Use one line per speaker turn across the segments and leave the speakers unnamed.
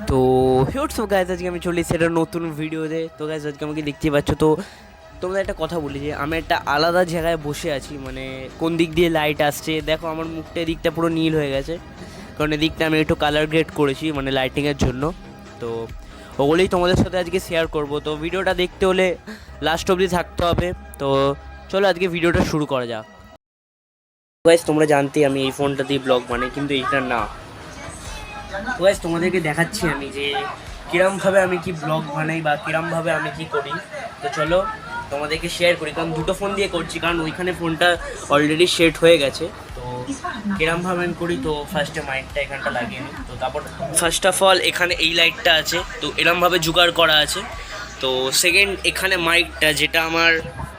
তো WhatsApp guys, আজকে আমি চলে এসেছি একটা নতুন ভিডিওতে। তো গাইজ আজকে আমাকে দেখতে পাচ্ছ। তো তোমাদের একটা কথা বলি যে আমি একটা আলাদা জায়গায় বসে আছি, মানে কোন দিক দিয়ে লাইট আসছে দেখো, আমার মুখটা এদিকটা পুরো নীল হয়ে গেছে, কারণ এদিকটা আমি একটু কালার গ্রেড করেছি মানে লাইটিংয়ের জন্য। তো ওগুলোই তোমাদের সাথে আজকে শেয়ার করব। তো ভিডিওটা দেখতে হলে লাস্ট অবধি থাকতে হবে। তো চলো আজকে ভিডিওটা শুরু করা যাক। গাইজ তোমরা জানতে আমি এই ফোনটা দিয়ে ব্লগ বানাই, কিন্তু এইটা না। তো গাইজ তোমাদেরকে দেখাচ্ছি আমি যে কিরমভাবে আমি কি ব্লগ বানাই বা কিরমভাবে আমি কি করি। তো চলো তোমাদেরকে শেয়ার করি, কারণ দুটো ফোন দিয়ে করছি, কারণ ওইখানে ফোনটা অলরেডি সেট হয়ে গেছে। তো কিরমভাবে আমি করি, তো ফার্স্টে মাইকটা এখানটা লাগিয়ে নিই। তো তারপর ফার্স্ট অফ অল এখানে এই লাইটটা আছে, তো এরমভাবে জোগাড় করা আছে। তো সেকেন্ড এখানে মাইকটা, যেটা আমার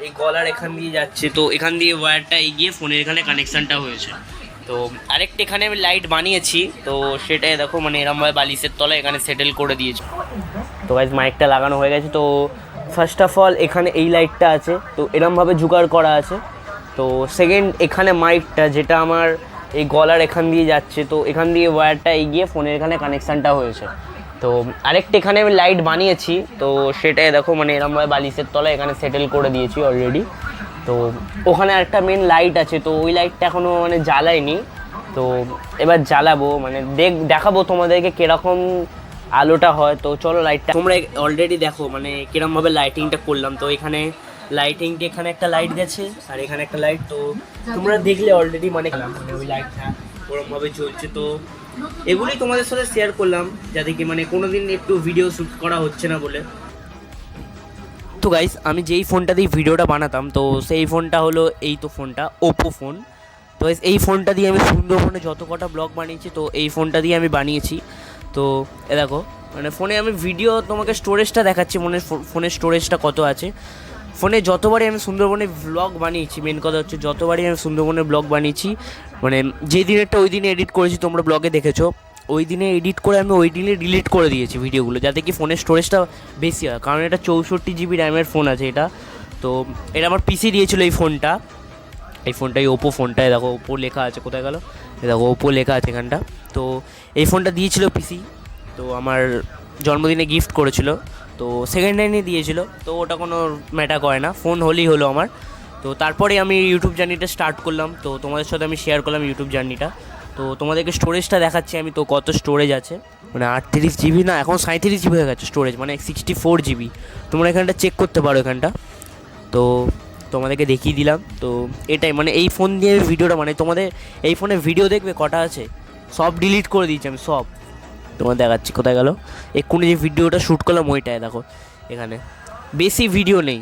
এই গলার এখান দিয়ে যাচ্ছে, তো এখান দিয়ে ওয়্যারটা এগিয়ে ফোনের এখানে কানেকশানটা হয়েছে। তো আরেকটা এখানে আমি লাইট বানিয়েছি, তো সেটাই দেখো মানে এরমভাবে বালিশের তলায় এখানে সেটেল করে দিয়েছি। তো গাইজ মাইকটা লাগানো হয়ে গেছে। তো ফার্স্ট অফ অল এখানে এই লাইটটা আছে, তো এরমভাবে জোগাড় করা আছে। তো সেকেন্ড এখানে মাইকটা, যেটা আমার এই গলার এখান দিয়ে যাচ্ছে, তো এখান দিয়ে ওয়্যারটা এগিয়ে ফোনের এখানে কানেকশানটা হয়েছে। তো আরেকটা এখানে আমি লাইট বানিয়েছি, তো সেটাই দেখো মানে এরমভাবে বালিশের তলায় এখানে সেটেল করে দিয়েছি অলরেডি। তো ওখানে একটা মেন লাইট আছে, তো ওই লাইটটা এখনও মানে জ্বালাইনি। তো এবার জ্বালাবো, মানে দেখাবো তোমাদেরকে কীরকম আলোটা হয়। তো চলো লাইটটা তোমরা অলরেডি দেখো মানে কীরমভাবে লাইটিংটা করলাম। তো এখানে লাইটিংটা, এখানে একটা লাইট গেছে আর এখানে একটা লাইট, তো তোমরা দেখলে অলরেডি মানে ওই লাইটটা ওরমভাবে জ্বলছে। তো এগুলোই তোমাদের সাথে শেয়ার করলাম, যাতে কি মানে কোনোদিন একটু ভিডিও শ্যুট করা হচ্ছে না বলে। তো গাইস আমি যেই ফোনটা দিয়ে ভিডিওটা বানাতাম, তো সেই ফোনটা হলো এই তো ফোনটা, ওপো ফোন। তো এই ফোনটা দিয়ে আমি সুন্দরবনে যত কটা ব্লগ বানিয়েছি, তো এই ফোনটা দিয়ে আমি বানিয়েছি। তো এ দেখো মানে ফোনে আমি ভিডিও তোমাকে স্টোরেজটা দেখাচ্ছি, ফোনের স্টোরেজটা কত আছে। ফোনে যতবারই আমি সুন্দরবনে ব্লগ বানিয়েছি, মেন কথা হচ্ছে যতবারই আমি সুন্দরবনের ব্লগ বানিয়েছি, মানে যে দিনেরটা ওই দিনে এডিট করেছি, তোমরা ব্লগে দেখেছো, ওই দিনে এডিট করে আমি ওই দিনে ডিলিট করে দিয়েছি ভিডিওগুলো, যাতে কি ফোনের স্টোরেজটা বেশি হয়, কারণ এটা 64 জিবি র্যামের ফোন আছে এটা। তো এটা আমার পিসি দিয়েছিলো এই ফোনটা, এই ওপো ফোনটায় দেখো ওপো লেখা আছে, কোথায় গেল দেখো ওপো লেখা আছে এখানটা। তো এই ফোনটা দিয়েছিল পিসি, তো আমার জন্মদিনে গিফট করেছিল, তো সেকেন্ড হ্যান্ডই দিয়েছিল, তো ওটা কোনো ম্যাটার করে না, ফোন হলেই হলো আমার। তো তারপরে আমি ইউটিউব জার্নিটা স্টার্ট করলাম, তো তোমাদের সাথে আমি শেয়ার করলাম ইউটিউব জার্নিটা। তো তোমাদেরকে স্টোরেজটা দেখাচ্ছি আমি, তো কত স্টোরেজ আছে, মানে 38 জিবি না, এখন 37 জিবি হয়ে গেছে স্টোরেজ, মানে 64 জিবি। তোমরা এখানটা চেক করতে পারো এখানটা। তো তোমাদেরকে দেখিয়ে দিলাম। তো এটাই মানে এই ফোন দিয়ে ভিডিওটা, মানে তোমাদের এই ফোনে ভিডিও দেখবে কটা আছে, সব ডিলিট করে দিয়েছি আমি সব। তোমার দেখাচ্ছি কোথায় গেল, এক্ষুনি যে ভিডিওটা শ্যুট করলাম ওইটায় দেখো, এখানে বেশি ভিডিও নেই।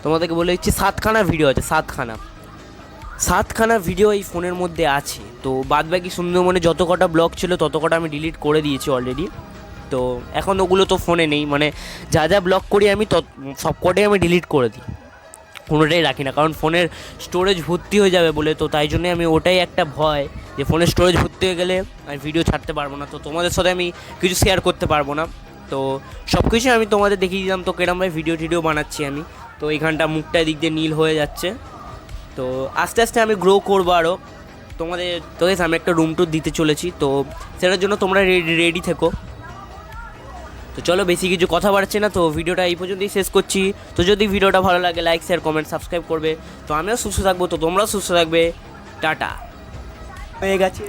তোমাদেরকে বলে দিচ্ছি 7খানা ভিডিও আছে, 7খানা ভিডিও এই ফোনের মধ্যে আছে। তো বাদ বাকি সুন্দরবনে যত কটা ব্লগ ছিল তত কটা আমি ডিলিট করে দিয়েছি অলরেডি। তো এখন ওগুলো তো ফোনে নেই, মানে যা যা ব্লগ করি আমি সব কটাই আমি ডিলিট করে দিই, কোনোটাই রাখি না, কারণ ফোনের স্টোরেজ ভর্তি হয়ে যাবে বলে। তো তাই জন্যে আমি ওটাই একটা ভয়, যে ফোনের স্টোরেজ ভর্তি হয়ে গেলে আমি ভিডিও ছাড়তে পারবো না, তো তোমাদের সাথে আমি কিছু শেয়ার করতে পারবো না। তো সব কিছুই আমি তোমাদের দেখিয়ে দিলাম, তো কিরমভাবে ভিডিও বানাচ্ছি আমি। তো এইখানটা মুখটা দিক দিয়ে নীল হয়ে যাচ্ছে, তো আস্তে আস্তে আমি গ্রো করবো আরও তোমাদের। তো আমি একটা রুম ট্যুর দিতে চলেছি, তো সেটার জন্য তোমরা রেডি থেকো। তো চলো বেশি কিছু কথা বাড়ছে না, তো ভিডিওটা এই পর্যন্তই শেষ করছি। তো যদি ভিডিওটা ভালো লাগে লাইক শেয়ার কমেন্ট সাবস্ক্রাইব করবে। তো আমিও সুস্থ থাকবো, তো তোমরাও সুস্থ থাকবে। টাটা হয়ে গেছে।